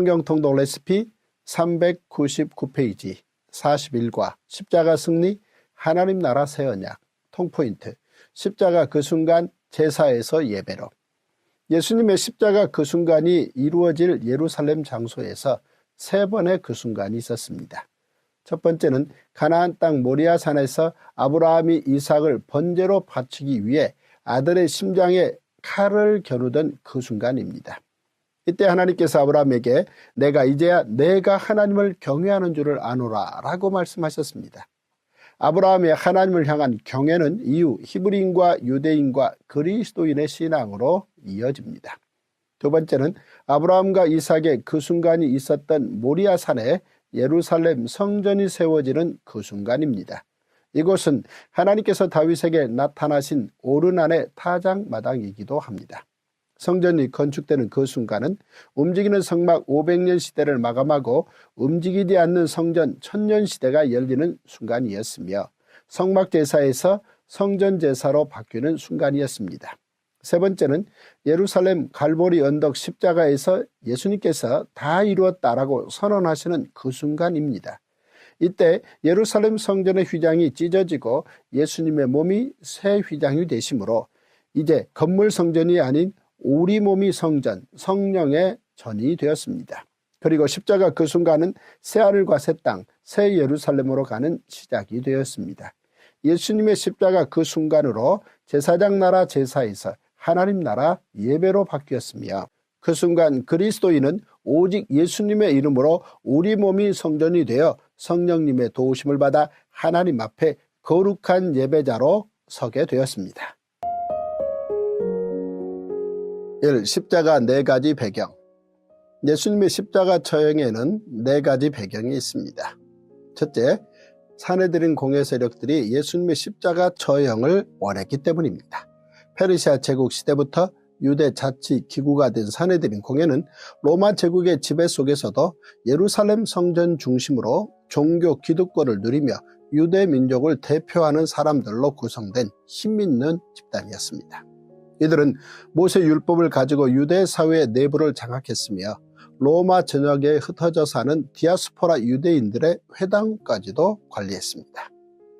성경통독 레시피 399페이지 41과 십자가 승리 하나님 나라 새 언약 통포인트 십자가 그 순간 제사에서 예배로. 예수님의 십자가 그 순간이 이루어질 예루살렘 장소에서 세 번의 그 순간이 있었습니다. 첫 번째는 가나안 땅 모리아 산에서 아브라함이 이삭을 번제로 바치기 위해 아들의 심장에 칼을 겨누던 그 순간입니다. 이때 하나님께서 아브라함에게 내가 이제야 내가 하나님을 경외하는 줄을 아노라 라고 말씀하셨습니다. 아브라함의 하나님을 향한 경외는 이후 히브리인과 유대인과 그리스도인의 신앙으로 이어집니다. 두 번째는 아브라함과 이삭의 그 순간이 있었던 모리아 산에 예루살렘 성전이 세워지는 그 순간입니다. 이곳은 하나님께서 다윗에게 나타나신 오르난의 타작마당이기도 합니다. 성전이 건축되는 그 순간은 움직이는 성막 500년 시대를 마감하고 움직이지 않는 성전 1000년 시대가 열리는 순간이었으며 성막 제사에서 성전 제사로 바뀌는 순간이었습니다. 세 번째는 예루살렘 갈보리 언덕 십자가에서 예수님께서 다 이루었다라고 선언하시는 그 순간입니다. 이때 예루살렘 성전의 휘장이 찢어지고 예수님의 몸이 새 휘장이 되심으로 이제 건물 성전이 아닌 우리 몸이 성전, 성령의 전이 되었습니다. 그리고 십자가 그 순간은 새하늘과 새 땅, 새 예루살렘으로 가는 시작이 되었습니다. 예수님의 십자가 그 순간으로 제사장 나라 제사에서 하나님 나라 예배로 바뀌었으며 그 순간 그리스도인은 오직 예수님의 이름으로 우리 몸이 성전이 되어 성령님의 도우심을 받아 하나님 앞에 거룩한 예배자로 서게 되었습니다. 1. 십자가 네 가지 배경. 예수님의 십자가 처형에는 네 가지 배경이 있습니다. 첫째, 사내들인 공회 세력들이 예수님의 십자가 처형을 원했기 때문입니다. 페르시아 제국 시대부터 유대 자치 기구가 된 사내들인 공회는 로마 제국의 지배 속에서도 예루살렘 성전 중심으로 종교 기득권을 누리며 유대 민족을 대표하는 사람들로 구성된 힘있는 집단이었습니다. 이들은 모세 율법을 가지고 유대 사회의 내부를 장악했으며 로마 전역에 흩어져 사는 디아스포라 유대인들의 회당까지도 관리했습니다.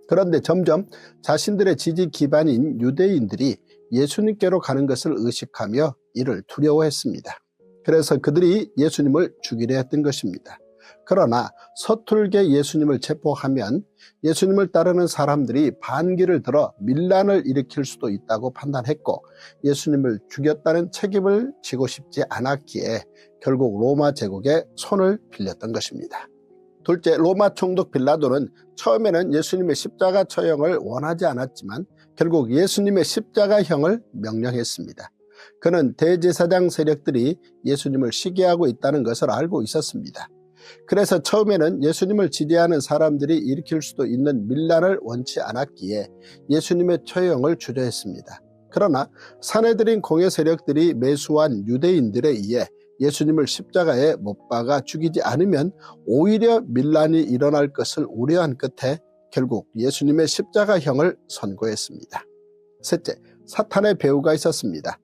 그런데 점점 자신들의 지지 기반인 유대인들이 예수님께로 가는 것을 의식하며 이를 두려워했습니다. 그래서 그들이 예수님을 죽이려 했던 것입니다. 그러나 서툴게 예수님을 체포하면 예수님을 따르는 사람들이 반기를 들어 밀란을 일으킬 수도 있다고 판단했고 예수님을 죽였다는 책임을 지고 싶지 않았기에 결국 로마 제국에 손을 빌렸던 것입니다. 둘째, 로마 총독 빌라도는 처음에는 예수님의 십자가 처형을 원하지 않았지만 결국 예수님의 십자가형을 명령했습니다. 그는 대제사장 세력들이 예수님을 시기하고 있다는 것을 알고 있었습니다. 그래서 처음에는 예수님을 지지하는 사람들이 일으킬 수도 있는 밀란을 원치 않았기에 예수님의 처형을 주저했습니다. 그러나 사내들인 공회 세력들이 매수한 유대인들에 의해 예수님을 십자가에 못 박아 죽이지 않으면 오히려 밀란이 일어날 것을 우려한 끝에 결국 예수님의 십자가형을 선고했습니다. 셋째, 사탄의 배후가 있었습니다.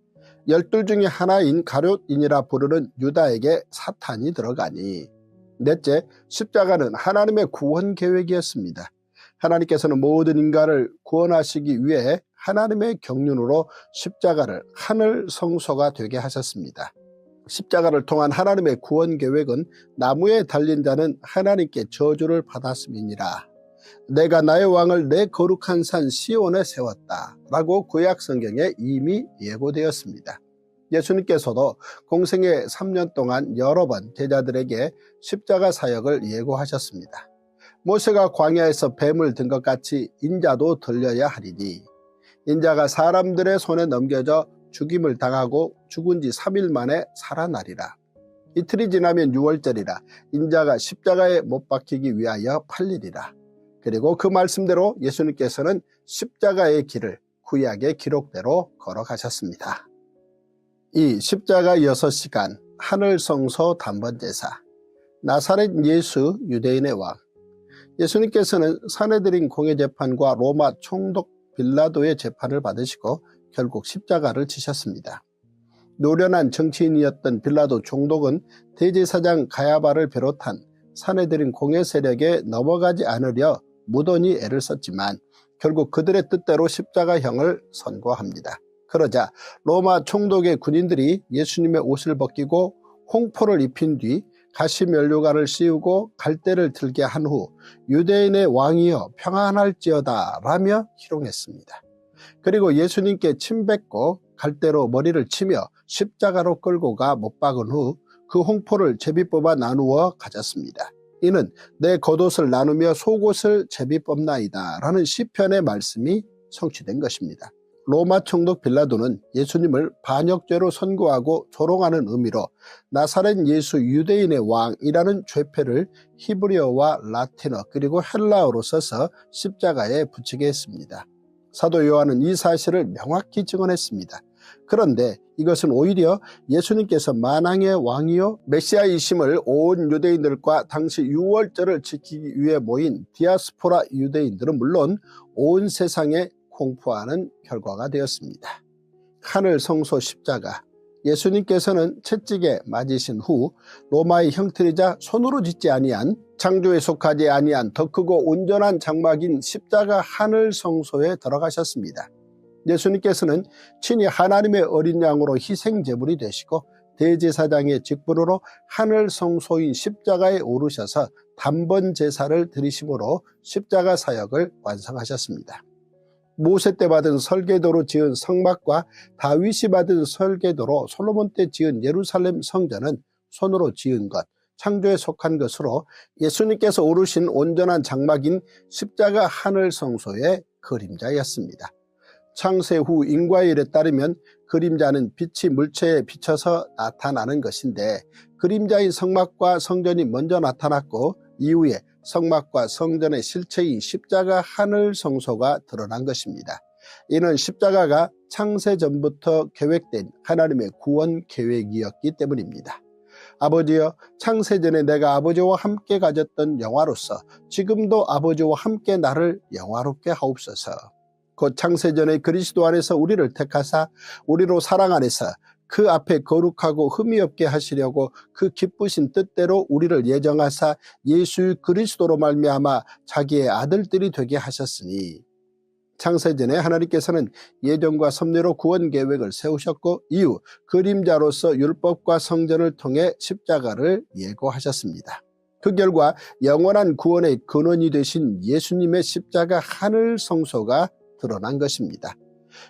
12 중에 하나인 가룟인이라 부르는 유다에게 사탄이 들어가니. 넷째, 십자가는 하나님의 구원 계획이었습니다. 하나님께서는 모든 인간을 구원하시기 위해 하나님의 경륜으로 십자가를 하늘 성소가 되게 하셨습니다. 십자가를 통한 하나님의 구원 계획은 나무에 달린 자는 하나님께 저주를 받았음이니라. 내가 나의 왕을 내 거룩한 산 시온에 세웠다 라고 구약 성경에 이미 예고되었습니다. 예수님께서도 공생의 3년 동안 여러 번 제자들에게 십자가 사역을 예고하셨습니다. 모세가 광야에서 뱀을 든 것 같이 인자도 들려야 하리니 인자가 사람들의 손에 넘겨져 죽임을 당하고 죽은 지 3일 만에 살아나리라. 이틀이 지나면 유월절이라 인자가 십자가에 못 박히기 위하여 팔리리라. 그리고 그 말씀대로 예수님께서는 십자가의 길을 구약의 기록대로 걸어가셨습니다. 이 십자가 6시간 하늘성소 단번제사 나사렛 예수 유대인의 왕. 예수님께서는 사내들인 공회재판과 로마 총독 빌라도의 재판을 받으시고 결국 십자가를 지셨습니다. 노련한 정치인이었던 빌라도 총독은 대제사장 가야바를 비롯한 사내들인 공회 세력에 넘어가지 않으려 무던히 애를 썼지만 결국 그들의 뜻대로 십자가형을 선고합니다. 그러자 로마 총독의 군인들이 예수님의 옷을 벗기고 홍포를 입힌 뒤 가시면류관을 씌우고 갈대를 들게 한 후 유대인의 왕이여 평안할지어다 라며 희롱했습니다. 그리고 예수님께 침 뱉고 갈대로 머리를 치며 십자가로 끌고 가 못 박은 후 그 홍포를 제비 뽑아 나누어 가졌습니다. 이는 내 겉옷을 나누며 속옷을 제비 뽑나이다 라는 시편의 말씀이 성취된 것입니다. 로마 총독 빌라도는 예수님을 반역죄로 선고하고 조롱하는 의미로 나사렛 예수 유대인의 왕이라는 죄패를 히브리어와 라틴어 그리고 헬라어로 써서 십자가에 붙이게 했습니다. 사도 요한은 이 사실을 명확히 증언했습니다. 그런데 이것은 오히려 예수님께서 만왕의 왕이요 메시아이심을 온 유대인들과 당시 유월절을 지키기 위해 모인 디아스포라 유대인들은 물론 온 세상에 공포하는 결과가 되었습니다. 하늘 성소 십자가, 예수님께서는 채찍에 맞으신 후 로마의 형틀이자 손으로 짓지 아니한 창조에 속하지 아니한 더 크고 온전한 장막인 십자가 하늘 성소에 들어가셨습니다. 예수님께서는 친히 하나님의 어린 양으로 희생 제물이 되시고 대제사장의 직분으로 하늘 성소인 십자가에 오르셔서 단번 제사를 드리심으로 십자가 사역을 완성하셨습니다. 모세 때 받은 설계도로 지은 성막과 다윗이 받은 설계도로 솔로몬 때 지은 예루살렘 성전은 손으로 지은 것, 창조에 속한 것으로 예수님께서 오르신 온전한 장막인 십자가 하늘 성소의 그림자였습니다. 창세 후 인과일에 따르면 그림자는 빛이 물체에 비쳐서 나타나는 것인데 그림자인 성막과 성전이 먼저 나타났고 이후에 성막과 성전의 실체인 십자가 하늘 성소가 드러난 것입니다. 이는 십자가가 창세 전부터 계획된 하나님의 구원 계획이었기 때문입니다. 아버지여, 창세전에 내가 아버지와 함께 가졌던 영화로서 지금도 아버지와 함께 나를 영화롭게 하옵소서. 곧 창세전에 그리스도 안에서 우리를 택하사 우리로 사랑 안에서 그 앞에 거룩하고 흠이 없게 하시려고 그 기쁘신 뜻대로 우리를 예정하사 예수 그리스도로 말미암아 자기의 아들들이 되게 하셨으니, 창세전에 하나님께서는 예정과 섭리로 구원 계획을 세우셨고 이후 그림자로서 율법과 성전을 통해 십자가를 예고하셨습니다. 그 결과 영원한 구원의 근원이 되신 예수님의 십자가 하늘 성소가 드러난 것입니다.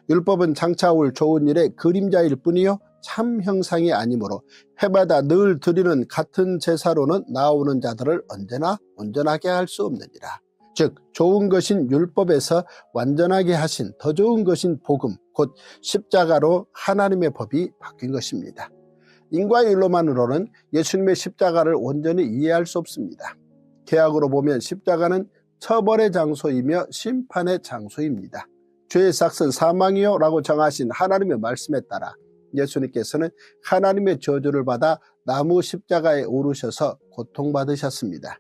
율법은 장차 올 좋은 일의 그림자일 뿐이요 참 형상이 아니므로 해마다 늘 드리는 같은 제사로는 나오는 자들을 언제나 온전하게 할 수 없느니라. 즉 좋은 것인 율법에서 완전하게 하신 더 좋은 것인 복음, 곧 십자가로 하나님의 법이 바뀐 것입니다. 인과율로만으로는 예수님의 십자가를 온전히 이해할 수 없습니다. 개약으로 보면 십자가는 처벌의 장소이며 심판의 장소입니다. 죄의 삭은 사망이요 라고 정하신 하나님의 말씀에 따라 예수님께서는 하나님의 저주를 받아 나무 십자가에 오르셔서 고통받으셨습니다.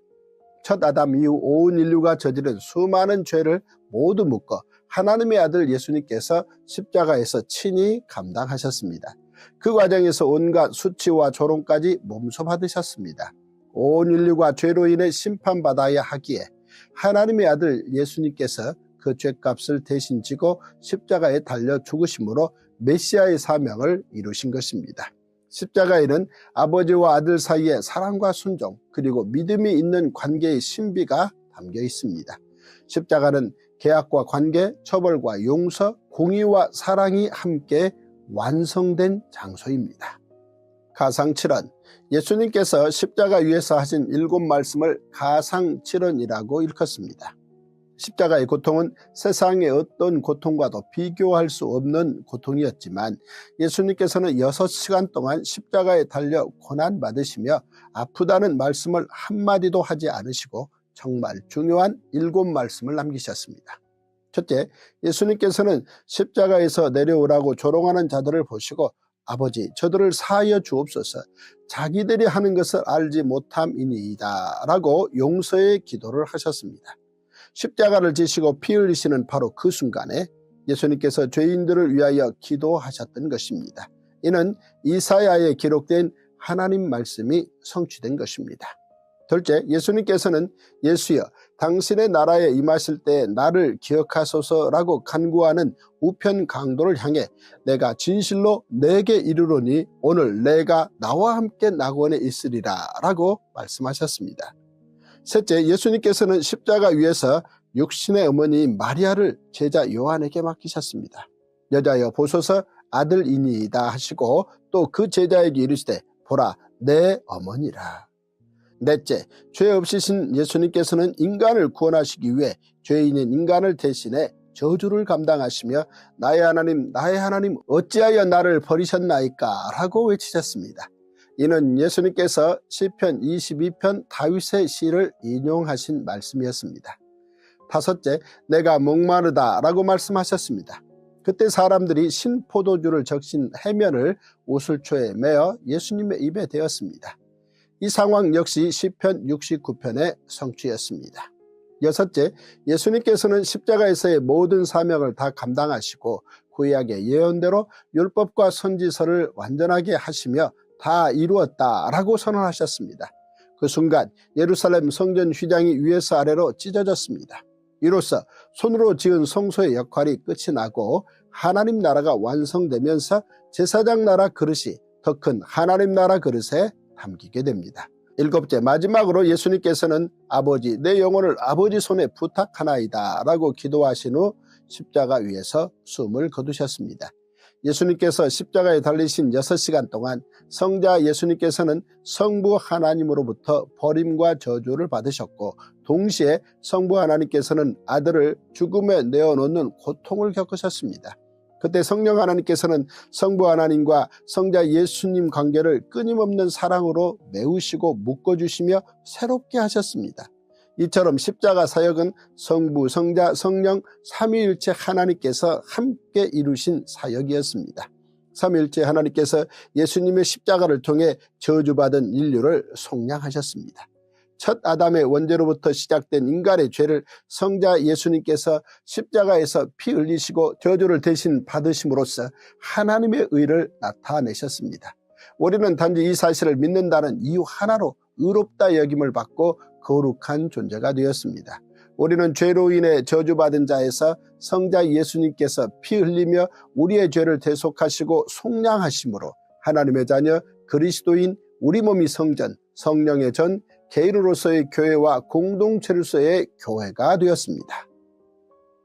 첫 아담 이후 온 인류가 저지른 수많은 죄를 모두 묶어 하나님의 아들 예수님께서 십자가에서 친히 감당하셨습니다. 그 과정에서 온갖 수치와 조롱까지 몸소 받으셨습니다. 온 인류가 죄로 인해 심판받아야 하기에 하나님의 아들 예수님께서 그 죄값을 대신 지고 십자가에 달려 죽으심으로 메시아의 사명을 이루신 것입니다. 십자가에는 아버지와 아들 사이의 사랑과 순종 그리고 믿음이 있는 관계의 신비가 담겨 있습니다. 십자가는 계약과 관계, 처벌과 용서, 공의와 사랑이 함께 완성된 장소입니다. 가상칠언, 예수님께서 십자가 위에서 하신 7말씀을 가상칠언이라고 일컫습니다. 십자가의 고통은 세상의 어떤 고통과도 비교할 수 없는 고통이었지만 예수님께서는 6시간 동안 십자가에 달려 고난받으시며 아프다는 말씀을 한마디도 하지 않으시고 정말 중요한 7말씀을 남기셨습니다. 첫째, 예수님께서는 십자가에서 내려오라고 조롱하는 자들을 보시고 아버지 저들을 사하여 주옵소서, 자기들이 하는 것을 알지 못함이니이다 라고 용서의 기도를 하셨습니다. 십자가를 지시고 피 흘리시는 바로 그 순간에 예수님께서 죄인들을 위하여 기도하셨던 것입니다. 이는 이사야에 기록된 하나님 말씀이 성취된 것입니다. 둘째, 예수님께서는 예수여 당신의 나라에 임하실 때 나를 기억하소서라고 간구하는 우편 강도를 향해 내가 진실로 내게 이르노니 오늘 내가 나와 함께 낙원에 있으리라 라고 말씀하셨습니다. 셋째, 예수님께서는 십자가 위에서 육신의 어머니 마리아를 제자 요한에게 맡기셨습니다. 여자여 보소서 아들이니이다 하시고 또 그 제자에게 이르시되 보라 내 어머니라. 넷째, 죄 없으신 예수님께서는 인간을 구원하시기 위해 죄인인 인간을 대신해 저주를 감당하시며 나의 하나님 어찌하여 나를 버리셨나이까 라고 외치셨습니다. 이는 예수님께서 시편 22편 다윗의 시를 인용하신 말씀이었습니다. 다섯째, 내가 목마르다 라고 말씀하셨습니다. 그때 사람들이 신포도주를 적신 해면을 우슬초에 매어 예수님의 입에 대었습니다. 이 상황 역시 시편 69편의 성취였습니다. 여섯째, 예수님께서는 십자가에서의 모든 사명을 다 감당하시고 구약의 예언대로 율법과 선지서를 완전하게 하시며 다 이루었다라고 선언하셨습니다. 그 순간 예루살렘 성전 휘장이 위에서 아래로 찢어졌습니다. 이로써 손으로 지은 성소의 역할이 끝이 나고 하나님 나라가 완성되면서 제사장 나라 그릇이 더 큰 하나님 나라 그릇에 담기게 됩니다. 일곱째, 마지막으로 예수님께서는 아버지 내 영혼을 아버지 손에 부탁하나이다 라고 기도하신 후 십자가 위에서 숨을 거두셨습니다. 예수님께서 십자가에 달리신 6시간 동안 성자 예수님께서는 성부 하나님으로부터 버림과 저주를 받으셨고 동시에 성부 하나님께서는 아들을 죽음에 내어놓는 고통을 겪으셨습니다. 그때 성령 하나님께서는 성부 하나님과 성자 예수님 관계를 끊임없는 사랑으로 메우시고 묶어주시며 새롭게 하셨습니다. 이처럼 십자가 사역은 성부, 성자, 성령 삼위일체 하나님께서 함께 이루신 사역이었습니다. 삼위일체 하나님께서 예수님의 십자가를 통해 저주받은 인류를 속량하셨습니다. 첫 아담의 원죄로부터 시작된 인간의 죄를 성자 예수님께서 십자가에서 피 흘리시고 저주를 대신 받으심으로써 하나님의 의를 나타내셨습니다. 우리는 단지 이 사실을 믿는다는 이유 하나로 의롭다 여김을 받고 거룩한 존재가 되었습니다. 우리는 죄로 인해 저주받은 자에서 성자 예수님께서 피 흘리며 우리의 죄를 대속하시고 속량하심으로 하나님의 자녀 그리스도인 우리 몸이 성전, 성령의 전, 개인으로서의 교회와 공동체로서의 교회가 되었습니다.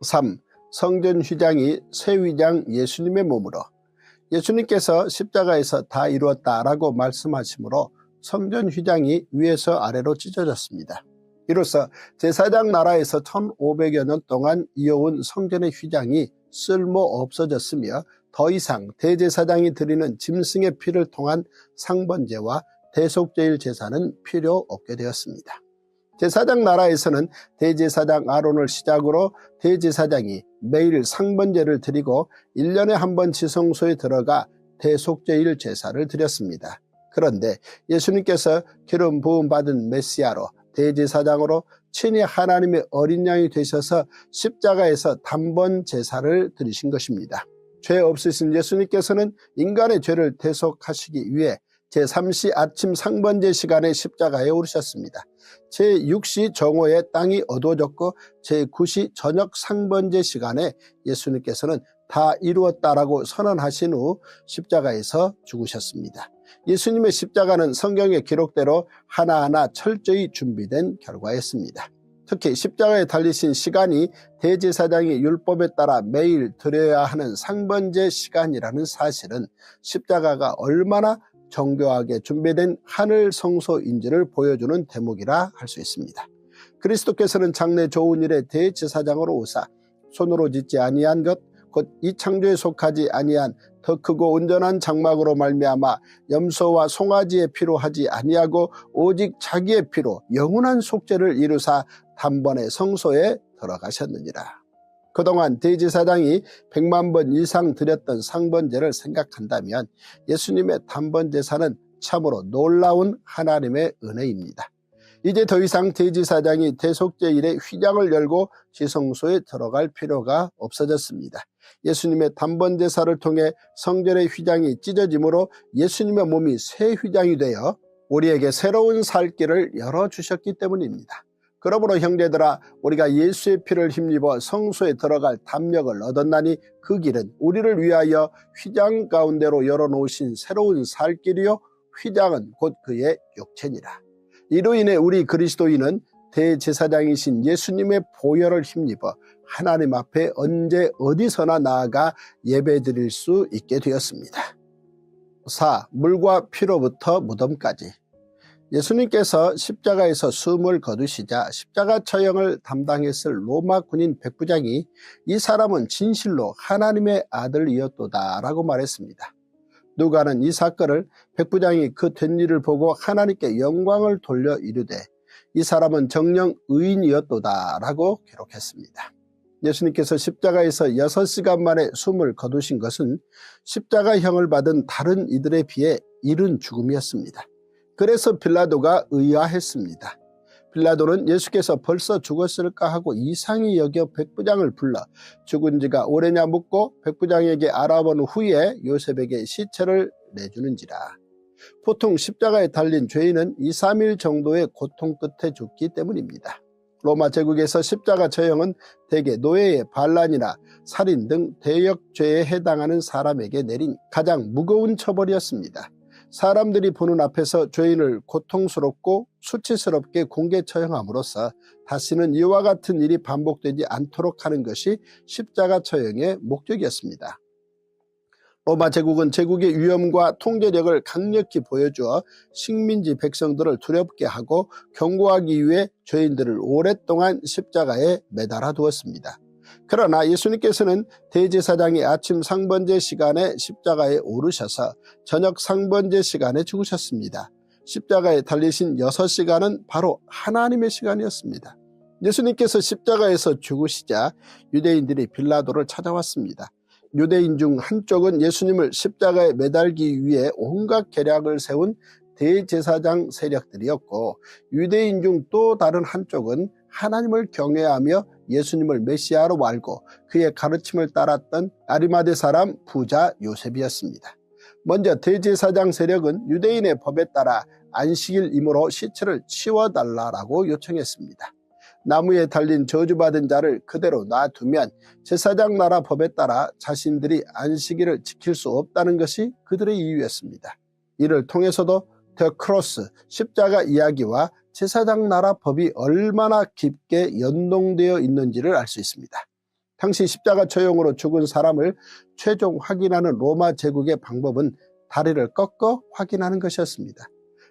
3. 성전 휘장이 새 휘장 예수님의 몸으로. 예수님께서 십자가에서 다 이루었다라고 말씀하시므로 성전 휘장이 위에서 아래로 찢어졌습니다. 이로써 제사장 나라에서 1500여 년 동안 이어온 성전의 휘장이 쓸모 없어졌으며 더 이상 대제사장이 드리는 짐승의 피를 통한 상번제와 대속제일 제사는 필요 없게 되었습니다. 제사장 나라에서는 대제사장 아론을 시작으로 대제사장이 매일 상번제를 드리고 1년에 한 번 지성소에 들어가 대속제일 제사를 드렸습니다. 그런데 예수님께서 기름 부음 받은 메시아로 대제사장으로 친히 하나님의 어린 양이 되셔서 십자가에서 단번 제사를 드리신 것입니다. 죄 없으신 예수님께서는 인간의 죄를 대속하시기 위해 제3시 아침 상번제 시간에 십자가에 오르셨습니다. 제6시 정오에 땅이 어두워졌고 제9시 저녁 상번제 시간에 예수님께서는 다 이루었다라고 선언하신 후 십자가에서 죽으셨습니다. 예수님의 십자가는 성경의 기록대로 하나하나 철저히 준비된 결과였습니다. 특히 십자가에 달리신 시간이 대제사장이 율법에 따라 매일 드려야 하는 상번제 시간이라는 사실은 십자가가 얼마나 정교하게 준비된 하늘 성소인지를 보여주는 대목이라 할 수 있습니다. 그리스도께서는 장래 좋은 일의 대제사장으로 오사 손으로 짓지 아니한 것 곧 이 창조에 속하지 아니한 더 크고 온전한 장막으로 말미암아 염소와 송아지의 피로 하지 아니하고 오직 자기의 피로 영원한 속죄를 이루사 단번에 성소에 들어가셨느니라. 그동안 대제사장이 100만 번 이상 드렸던 상번제를 생각한다면 예수님의 단번 제사는 참으로 놀라운 하나님의 은혜입니다. 이제 더 이상 대제사장이 대속죄일에 휘장을 열고 지성소에 들어갈 필요가 없어졌습니다. 예수님의 단번 제사를 통해 성전의 휘장이 찢어짐으로 예수님의 몸이 새 휘장이 되어 우리에게 새로운 살 길을 열어주셨기 때문입니다. 그러므로 형제들아, 우리가 예수의 피를 힘입어 성소에 들어갈 담력을 얻었나니 그 길은 우리를 위하여 휘장 가운데로 열어놓으신 새로운 살 길이요 휘장은 곧 그의 육체니라. 이로 인해 우리 그리스도인은 대제사장이신 예수님의 보혈을 힘입어 하나님 앞에 언제 어디서나 나아가 예배드릴 수 있게 되었습니다. 4. 물과 피로부터 무덤까지. 예수님께서 십자가에서 숨을 거두시자 십자가 처형을 담당했을 로마 군인 백부장이 이 사람은 진실로 하나님의 아들이었도다 라고 말했습니다. 누가는 이 사건을 백부장이 그 된 일을 보고 하나님께 영광을 돌려 이르되 이 사람은 정녕 의인이었도다 라고 기록했습니다. 예수님께서 십자가에서 6시간 만에 숨을 거두신 것은 십자가형을 받은 다른 이들에 비해 이른 죽음이었습니다. 그래서 빌라도가 의아했습니다. 빌라도는 예수께서 벌써 죽었을까 하고 이상히 여겨 백부장을 불러 죽은 지가 오래냐 묻고 백부장에게 알아본 후에 요셉에게 시체를 내주는지라. 보통 십자가에 달린 죄인은 2, 3일 정도의 고통 끝에 죽기 때문입니다. 로마 제국에서 십자가 처형은 대개 노예의 반란이나 살인 등 대역죄에 해당하는 사람에게 내린 가장 무거운 처벌이었습니다. 사람들이 보는 앞에서 죄인을 고통스럽고 수치스럽게 공개 처형함으로써 다시는 이와 같은 일이 반복되지 않도록 하는 것이 십자가 처형의 목적이었습니다. 로마 제국은 제국의 위엄과 통제력을 강력히 보여주어 식민지 백성들을 두렵게 하고 경고하기 위해 죄인들을 오랫동안 십자가에 매달아 두었습니다. 그러나 예수님께서는 대제사장이 아침 상번제 시간에 십자가에 오르셔서 저녁 상번제 시간에 죽으셨습니다. 십자가에 달리신 6시간은 바로 하나님의 시간이었습니다. 예수님께서 십자가에서 죽으시자 유대인들이 빌라도를 찾아왔습니다. 유대인 중 한쪽은 예수님을 십자가에 매달기 위해 온갖 계략을 세운 대제사장 세력들이었고, 유대인 중 또 다른 한쪽은 하나님을 경외하며 예수님을 메시아로 알고 그의 가르침을 따랐던 아리마대 사람 부자 요셉이었습니다. 먼저 대제사장 세력은 유대인의 법에 따라 안식일이므로 시체를 치워달라고 요청했습니다. 나무에 달린 저주받은 자를 그대로 놔두면 제사장 나라 법에 따라 자신들이 안식일을 지킬 수 없다는 것이 그들의 이유였습니다. 이를 통해서도 더 크로스, 십자가 이야기와 제사장 나라 법이 얼마나 깊게 연동되어 있는지를 알 수 있습니다. 당시 십자가 처형으로 죽은 사람을 최종 확인하는 로마 제국의 방법은 다리를 꺾어 확인하는 것이었습니다.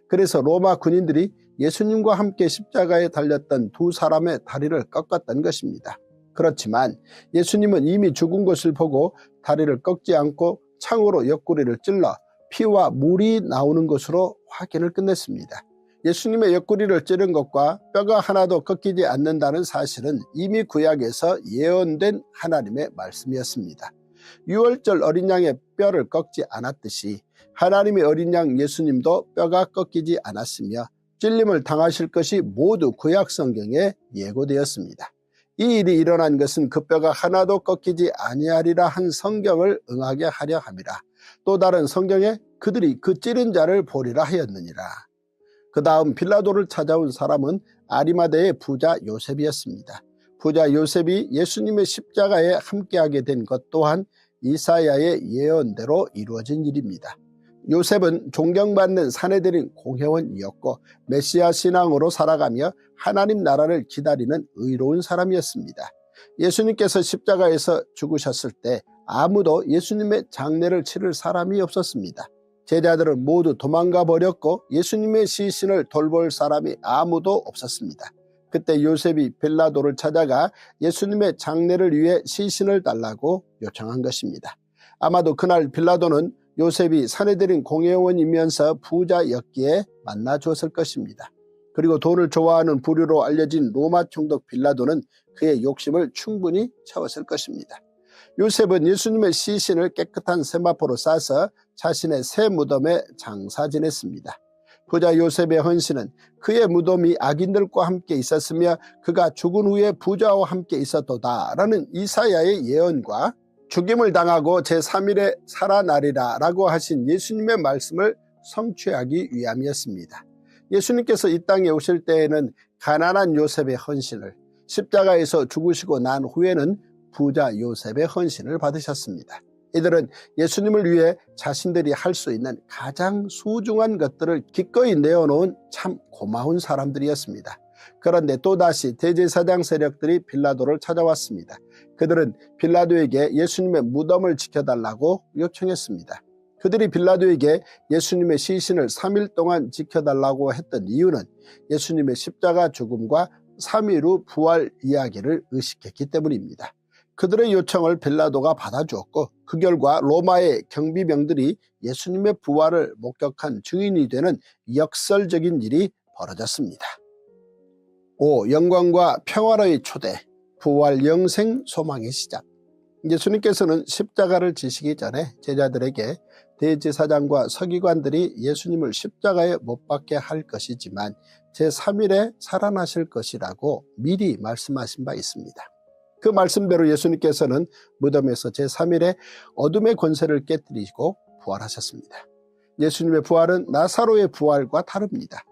그래서 로마 군인들이 예수님과 함께 십자가에 달렸던 두 사람의 다리를 꺾었던 것입니다. 그렇지만 예수님은 이미 죽은 것을 보고 다리를 꺾지 않고 창으로 옆구리를 찔러 피와 물이 나오는 것으로 확인을 끝냈습니다. 예수님의 옆구리를 찌른 것과 뼈가 하나도 꺾이지 않는다는 사실은 이미 구약에서 예언된 하나님의 말씀이었습니다. 유월절 어린 양의 뼈를 꺾지 않았듯이 하나님의 어린 양 예수님도 뼈가 꺾이지 않았으며 찔림을 당하실 것이 모두 구약 성경에 예고되었습니다. 이 일이 일어난 것은 그 뼈가 하나도 꺾이지 아니하리라 한 성경을 응하게 하려 함이라. 또 다른 성경에 그들이 그 찌른 자를 보리라 하였느니라. 그 다음 빌라도를 찾아온 사람은 아리마대의 부자 요셉이었습니다. 부자 요셉이 예수님의 십자가에 함께하게 된 것 또한 이사야의 예언대로 이루어진 일입니다. 요셉은 존경받는 산헤드린 공회원이었고 메시아 신앙으로 살아가며 하나님 나라를 기다리는 의로운 사람이었습니다. 예수님께서 십자가에서 죽으셨을 때 아무도 예수님의 장례를 치를 사람이 없었습니다. 제자들은 모두 도망가 버렸고 예수님의 시신을 돌볼 사람이 아무도 없었습니다. 그때 요셉이 빌라도를 찾아가 예수님의 장례를 위해 시신을 달라고 요청한 것입니다. 아마도 그날 빌라도는 요셉이 산헤드린 공회원이면서 부자였기에 만나 주었을 것입니다. 그리고 돈을 좋아하는 부류로 알려진 로마 총독 빌라도는 그의 욕심을 충분히 채웠을 것입니다. 요셉은 예수님의 시신을 깨끗한 세마포로 싸서 자신의 새 무덤에 장사 지냈습니다. 부자 요셉의 헌신은 그의 무덤이 악인들과 함께 있었으며 그가 죽은 후에 부자와 함께 있었도다 라는 이사야의 예언과 죽임을 당하고 제3일에 살아나리라 라고 하신 예수님의 말씀을 성취하기 위함이었습니다. 예수님께서 이 땅에 오실 때에는 가난한 요셉의 헌신을, 십자가에서 죽으시고 난 후에는 부자 요셉의 헌신을 받으셨습니다. 이들은 예수님을 위해 자신들이 할 수 있는 가장 소중한 것들을 기꺼이 내어놓은 참 고마운 사람들이었습니다. 그런데 또다시 대제사장 세력들이 빌라도를 찾아왔습니다. 그들은 빌라도에게 예수님의 무덤을 지켜달라고 요청했습니다. 그들이 빌라도에게 예수님의 시신을 3일 동안 지켜달라고 했던 이유는 예수님의 십자가 죽음과 3일 후 부활 이야기를 의식했기 때문입니다. 그들의 요청을 빌라도가 받아주었고 그 결과 로마의 경비병들이 예수님의 부활을 목격한 증인이 되는 역설적인 일이 벌어졌습니다. 5. 영광과 평화의 초대, 부활 영생 소망의 시작. 예수님께서는 십자가를 지시기 전에 제자들에게 대제사장과 서기관들이 예수님을 십자가에 못 박게 할 것이지만 제3일에 살아나실 것이라고 미리 말씀하신 바 있습니다. 그 말씀대로 예수님께서는 무덤에서 제3일에 어둠의 권세를 깨뜨리고 부활하셨습니다. 예수님의 부활은 나사로의 부활과 다릅니다.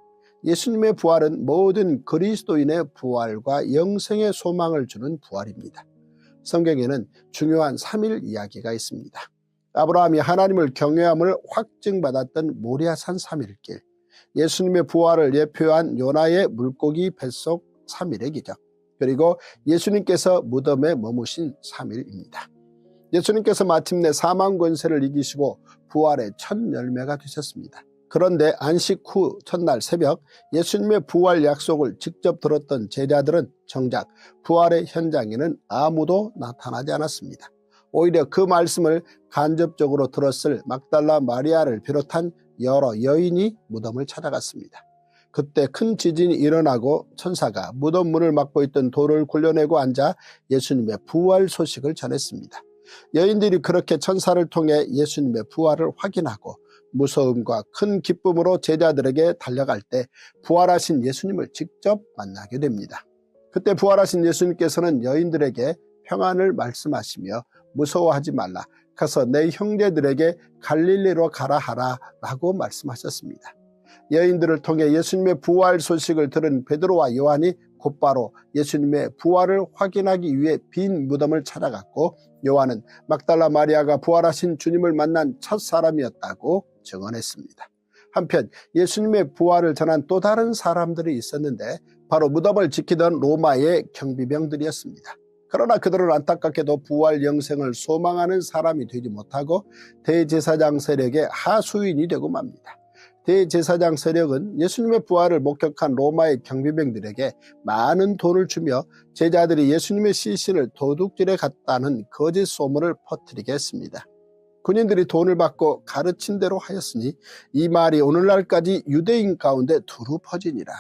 예수님의 부활은 모든 그리스도인의 부활과 영생의 소망을 주는 부활입니다. 성경에는 중요한 3일 이야기가 있습니다. 아브라함이 하나님을 경외함을 확증받았던 모리아산 3일길, 예수님의 부활을 예표한 요나의 물고기 뱃속 3일의 기적, 그리고 예수님께서 무덤에 머무신 3일입니다. 예수님께서 마침내 사망 권세를 이기시고 부활의 첫 열매가 되셨습니다. 그런데 안식 후 첫날 새벽 예수님의 부활 약속을 직접 들었던 제자들은 정작 부활의 현장에는 아무도 나타나지 않았습니다. 오히려 그 말씀을 간접적으로 들었을 막달라 마리아를 비롯한 여러 여인이 무덤을 찾아갔습니다. 그때 큰 지진이 일어나고 천사가 무덤 문을 막고 있던 돌을 굴려내고 앉아 예수님의 부활 소식을 전했습니다. 여인들이 그렇게 천사를 통해 예수님의 부활을 확인하고 무서움과 큰 기쁨으로 제자들에게 달려갈 때 부활하신 예수님을 직접 만나게 됩니다. 그때 부활하신 예수님께서는 여인들에게 평안을 말씀하시며 무서워하지 말라, 가서 내 형제들에게 갈릴리로 가라 하라 라고 말씀하셨습니다. 여인들을 통해 예수님의 부활 소식을 들은 베드로와 요한이 곧바로 예수님의 부활을 확인하기 위해 빈 무덤을 찾아갔고 요한은 막달라 마리아가 부활하신 주님을 만난 첫 사람이었다고 증언했습니다. 한편 예수님의 부활을 전한 또 다른 사람들이 있었는데 바로 무덤을 지키던 로마의 경비병들이었습니다. 그러나 그들은 안타깝게도 부활 영생을 소망하는 사람이 되지 못하고 대제사장 세력의 하수인이 되고 맙니다. 대제사장 세력은 예수님의 부활을 목격한 로마의 경비병들에게 많은 돈을 주며 제자들이 예수님의 시신을 도둑질해 갔다는 거짓 소문을 퍼뜨리게 했습니다. 군인들이 돈을 받고 가르친 대로 하였으니 이 말이 오늘날까지 유대인 가운데 두루 퍼지니라.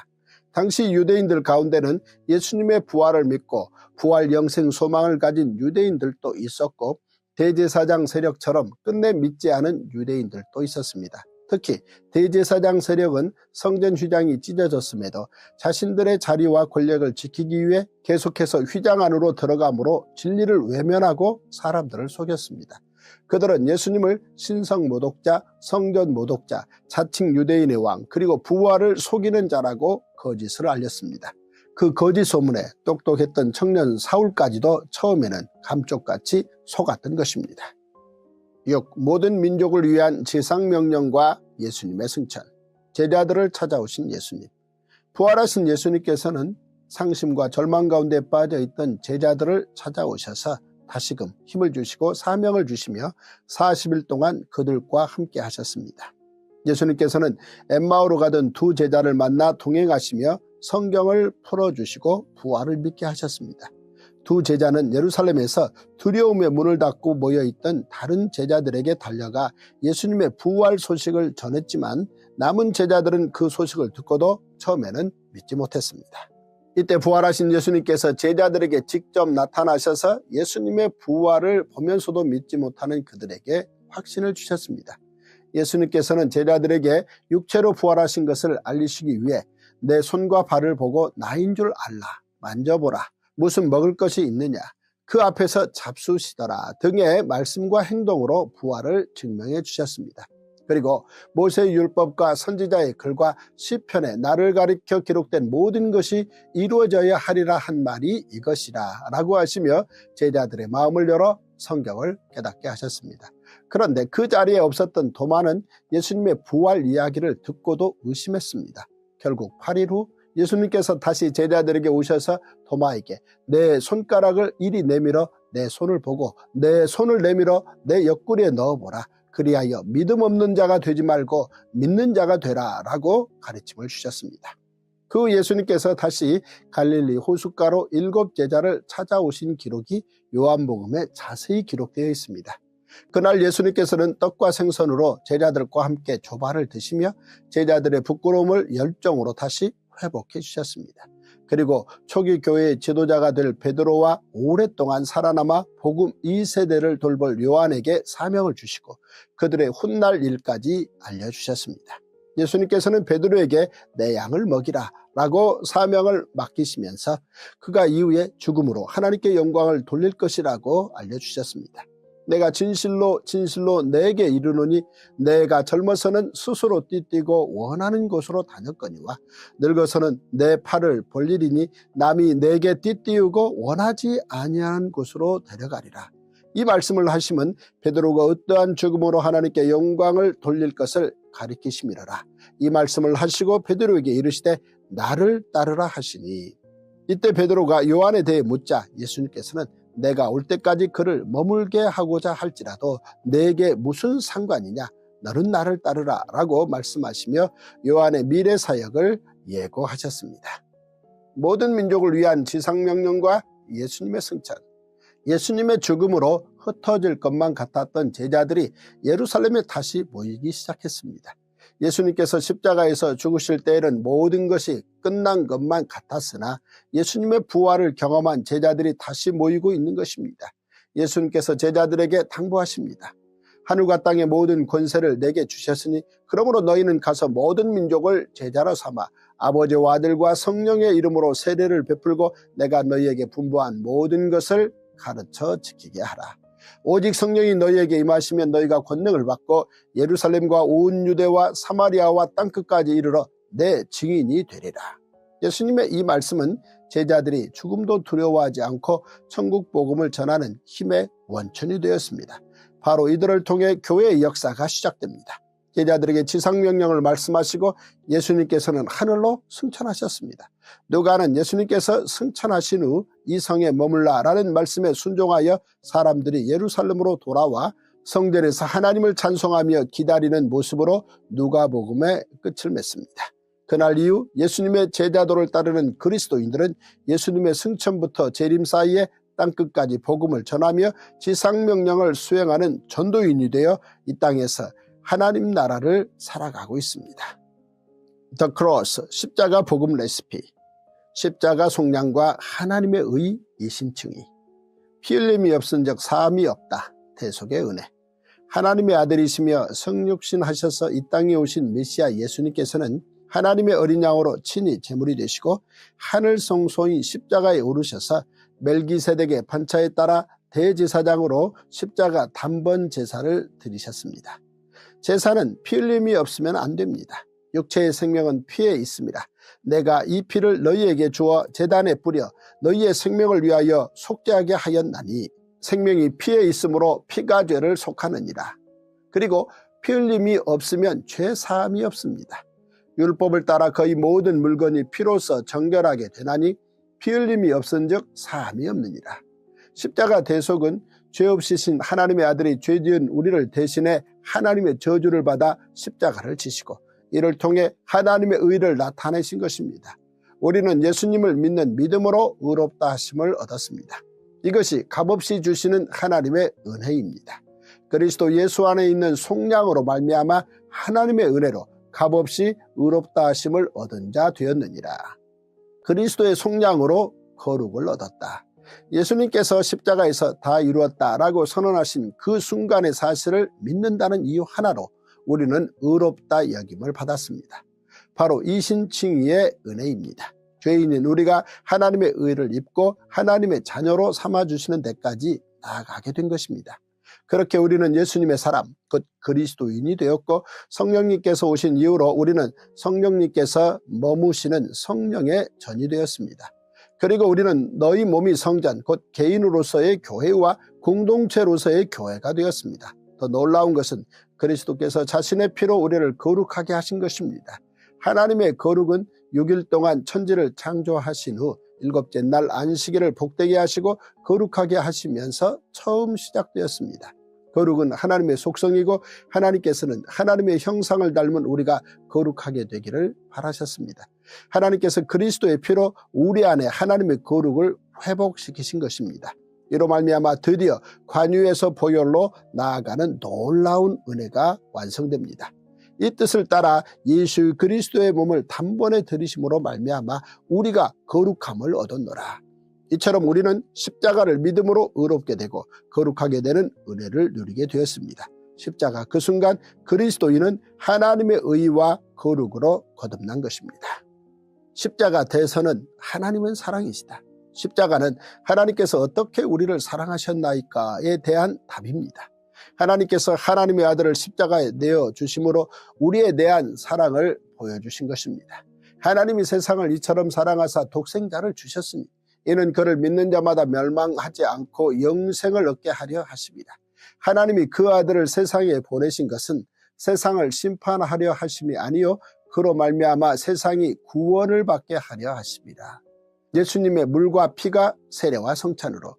당시 유대인들 가운데는 예수님의 부활을 믿고 부활 영생 소망을 가진 유대인들도 있었고 대제사장 세력처럼 끝내 믿지 않은 유대인들도 있었습니다. 특히 대제사장 세력은 성전 휘장이 찢어졌음에도 자신들의 자리와 권력을 지키기 위해 계속해서 휘장 안으로 들어감으로 진리를 외면하고 사람들을 속였습니다. 그들은 예수님을 신성 모독자, 성전 모독자, 자칭 유대인의 왕, 그리고 부활을 속이는 자라고 거짓을 알렸습니다. 그 거짓 소문에 똑똑했던 청년 사울까지도 처음에는 감쪽같이 속았던 것입니다. 6. 모든 민족을 위한 지상명령과 예수님의 승천. 제자들을 찾아오신 예수님. 부활하신 예수님께서는 상심과 절망 가운데 빠져있던 제자들을 찾아오셔서 다시금 힘을 주시고 사명을 주시며 40일 동안 그들과 함께 하셨습니다. 예수님께서는 엠마오로 가던 두 제자를 만나 동행하시며 성경을 풀어주시고 부활을 믿게 하셨습니다. 두 제자는 예루살렘에서 두려움의 문을 닫고 모여있던 다른 제자들에게 달려가 예수님의 부활 소식을 전했지만 남은 제자들은 그 소식을 듣고도 처음에는 믿지 못했습니다. 이때 부활하신 예수님께서 제자들에게 직접 나타나셔서 예수님의 부활을 보면서도 믿지 못하는 그들에게 확신을 주셨습니다. 예수님께서는 제자들에게 육체로 부활하신 것을 알리시기 위해 내 손과 발을 보고 나인 줄 알라, 만져보라, 무슨 먹을 것이 있느냐, 그 앞에서 잡수시더라 등의 말씀과 행동으로 부활을 증명해 주셨습니다. 그리고 모세의 율법과 선지자의 글과 시편에 나를 가리켜 기록된 모든 것이 이루어져야 하리라 한 말이 이것이라 라고 하시며 제자들의 마음을 열어 성경을 깨닫게 하셨습니다. 그런데 그 자리에 없었던 도마는 예수님의 부활 이야기를 듣고도 의심했습니다. 결국 8일 후 예수님께서 다시 제자들에게 오셔서 도마에게 내 손가락을 이리 내밀어 내 손을 보고 내 손을 내밀어 내 옆구리에 넣어보라. 그리하여 믿음 없는 자가 되지 말고 믿는 자가 되라 라고 가르침을 주셨습니다. 그 예수님께서 다시 갈릴리 호숫가로 7 제자를 찾아오신 기록이 요한복음에 자세히 기록되어 있습니다. 그날 예수님께서는 떡과 생선으로 제자들과 함께 조발을 드시며 제자들의 부끄러움을 열정으로 다시 회복해 주셨습니다. 그리고 초기 교회의 지도자가 될 베드로와 오랫동안 살아남아 복음 2세대를 돌볼 요한에게 사명을 주시고 그들의 훗날 일까지 알려주셨습니다. 예수님께서는 베드로에게 내 양을 먹이라 라고 사명을 맡기시면서 그가 이후에 죽음으로 하나님께 영광을 돌릴 것이라고 알려주셨습니다. 내가 진실로 진실로 내게 이르노니 내가 젊어서는 스스로 띠띠고 원하는 곳으로 다녔거니와 늙어서는 내 팔을 벌리리니 남이 내게 띠띠우고 원하지 아니하는 곳으로 데려가리라. 이 말씀을 하시면 베드로가 어떠한 죽음으로 하나님께 영광을 돌릴 것을 가리키심이로라. 이 말씀을 하시고 베드로에게 이르시되 나를 따르라 하시니 이때 베드로가 요한에 대해 묻자 예수님께서는 내가 올 때까지 그를 머물게 하고자 할지라도 내게 무슨 상관이냐, 너는 나를 따르라 라고 말씀하시며 요한의 미래 사역을 예고하셨습니다. 모든 민족을 위한 지상명령과 예수님의 승천, 예수님의 죽음으로 흩어질 것만 같았던 제자들이 예루살렘에 다시 모이기 시작했습니다. 예수님께서 십자가에서 죽으실 때에는 모든 것이 끝난 것만 같았으나 예수님의 부활을 경험한 제자들이 다시 모이고 있는 것입니다. 예수님께서 제자들에게 당부하십니다. 하늘과 땅의 모든 권세를 내게 주셨으니 그러므로 너희는 가서 모든 민족을 제자로 삼아 아버지와 아들과 성령의 이름으로 세례를 베풀고 내가 너희에게 분부한 모든 것을 가르쳐 지키게 하라. 오직 성령이 너희에게 임하시면 너희가 권능을 받고 예루살렘과 온 유대와 사마리아와 땅끝까지 이르러 내 증인이 되리라. 예수님의 이 말씀은 제자들이 죽음도 두려워하지 않고 천국 복음을 전하는 힘의 원천이 되었습니다. 바로 이들을 통해 교회의 역사가 시작됩니다. 제자들에게 지상명령을 말씀하시고 예수님께서는 하늘로 승천하셨습니다. 누가는 예수님께서 승천하신 후 이 성에 머물라 라는 말씀에 순종하여 사람들이 예루살렘으로 돌아와 성전에서 하나님을 찬송하며 기다리는 모습으로 누가복음의 끝을 맺습니다. 그날 이후 예수님의 제자도를 따르는 그리스도인들은 예수님의 승천부터 재림 사이에 땅끝까지 복음을 전하며 지상명령을 수행하는 전도인이 되어 이 땅에서 하나님 나라를 살아가고 있습니다. The Cross, 십자가 복음 레시피. 십자가 속량과 하나님의 의 이심층이. 피 흘림이 없은 적 사함이 없다. 대속의 은혜. 하나님의 아들이시며 성육신 하셔서 이 땅에 오신 메시아 예수님께서는 하나님의 어린 양으로 친히 제물이 되시고 하늘 성소인 십자가에 오르셔서 멜기세덱의 판차에 따라 대제사장으로 십자가 단번 제사를 드리셨습니다. 제사는 피 흘림이 없으면 안 됩니다. 육체의 생명은 피에 있습니다. 내가 이 피를 너희에게 주어 제단에 뿌려 너희의 생명을 위하여 속죄하게 하였나니 생명이 피에 있으므로 피가 죄를 속하느니라. 그리고 피 흘림이 없으면 죄 사함이 없습니다. 율법을 따라 거의 모든 물건이 피로써 정결하게 되나니 피 흘림이 없은즉 사함이 없느니라. 십자가 대속은 죄 없으신 하나님의 아들이 죄 지은 우리를 대신해 하나님의 저주를 받아 십자가를 지시고 이를 통해 하나님의 의를 나타내신 것입니다. 우리는 예수님을 믿는 믿음으로 의롭다 하심을 얻었습니다. 이것이 값없이 주시는 하나님의 은혜입니다. 그리스도 예수 안에 있는 속량으로 말미암아 하나님의 은혜로 값없이 의롭다 하심을 얻은 자 되었느니라. 그리스도의 속량으로 거룩을 얻었다. 예수님께서 십자가에서 다 이루었다라고 선언하신 그 순간의 사실을 믿는다는 이유 하나로 우리는 의롭다 여김을 받았습니다. 바로 이신칭의의 은혜입니다. 죄인인 우리가 하나님의 의를 입고 하나님의 자녀로 삼아주시는 데까지 나아가게 된 것입니다. 그렇게 우리는 예수님의 사람, 곧 그리스도인이 되었고 성령님께서 오신 이후로 우리는 성령님께서 머무시는 성령의 전이 되었습니다. 그리고 우리는 너희 몸이 성전, 곧 개인으로서의 교회와 공동체로서의 교회가 되었습니다. 더 놀라운 것은 그리스도께서 자신의 피로 우리를 거룩하게 하신 것입니다. 하나님의 거룩은 6일 동안 천지를 창조하신 후 일곱째 날 안식일을 복되게 하시고 거룩하게 하시면서 처음 시작되었습니다. 거룩은 하나님의 속성이고 하나님께서는 하나님의 형상을 닮은 우리가 거룩하게 되기를 바라셨습니다. 하나님께서 그리스도의 피로 우리 안에 하나님의 거룩을 회복시키신 것입니다. 이로 말미암아 드디어 관유에서 보혈로 나아가는 놀라운 은혜가 완성됩니다. 이 뜻을 따라 예수 그리스도의 몸을 단번에 들이심으로 말미암아 우리가 거룩함을 얻었노라. 이처럼 우리는 십자가를 믿음으로 의롭게 되고 거룩하게 되는 은혜를 누리게 되었습니다. 십자가 그 순간 그리스도인은 하나님의 의와 거룩으로 거듭난 것입니다. 십자가 대선은 하나님은 사랑이시다. 십자가는 하나님께서 어떻게 우리를 사랑하셨나이까에 대한 답입니다. 하나님께서 하나님의 아들을 십자가에 내어주심으로 우리에 대한 사랑을 보여주신 것입니다. 하나님이 세상을 이처럼 사랑하사 독생자를 주셨으니 이는 그를 믿는 자마다 멸망하지 않고 영생을 얻게 하려 하십니다. 하나님이 그 아들을 세상에 보내신 것은 세상을 심판하려 하심이 아니요 그로 말미암아 세상이 구원을 받게 하려 하십니다. 예수님의 물과 피가 세례와 성찬으로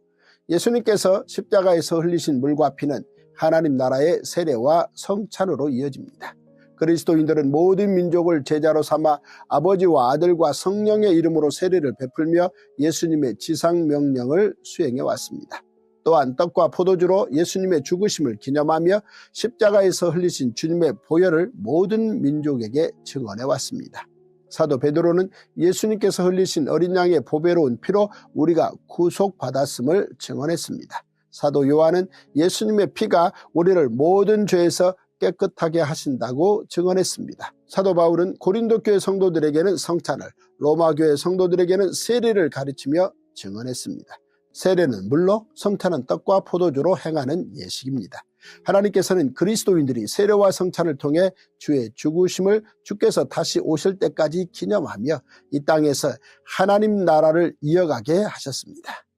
예수님께서 십자가에서 흘리신 물과 피는 하나님 나라의 세례와 성찬으로 이어집니다. 그리스도인들은 모든 민족을 제자로 삼아 아버지와 아들과 성령의 이름으로 세례를 베풀며 예수님의 지상명령을 수행해 왔습니다. 또한 떡과 포도주로 예수님의 죽으심을 기념하며 십자가에서 흘리신 주님의 보혈을 모든 민족에게 증언해 왔습니다. 사도 베드로는 예수님께서 흘리신 어린 양의 보배로운 피로 우리가 구속받았음을 증언했습니다. 사도 요한은 예수님의 피가 우리를 모든 죄에서 깨끗하게 하신다고 증언했습니다. 사도 바울은 고린도 교회 성도들에게는 성찬을, 로마 교회 성도들에게는 세례를 가르치며 증언했습니다. 세례는 물로, 성찬은 떡과 포도주로 행하는 예식입니다. 하나님께서는 그리스도인들이 세례와 성찬을 통해 주의 죽으심을 주께서 다시 오실 때까지 기념하며 이 땅에서 하나님 나라를 이어가게 하셨습니다.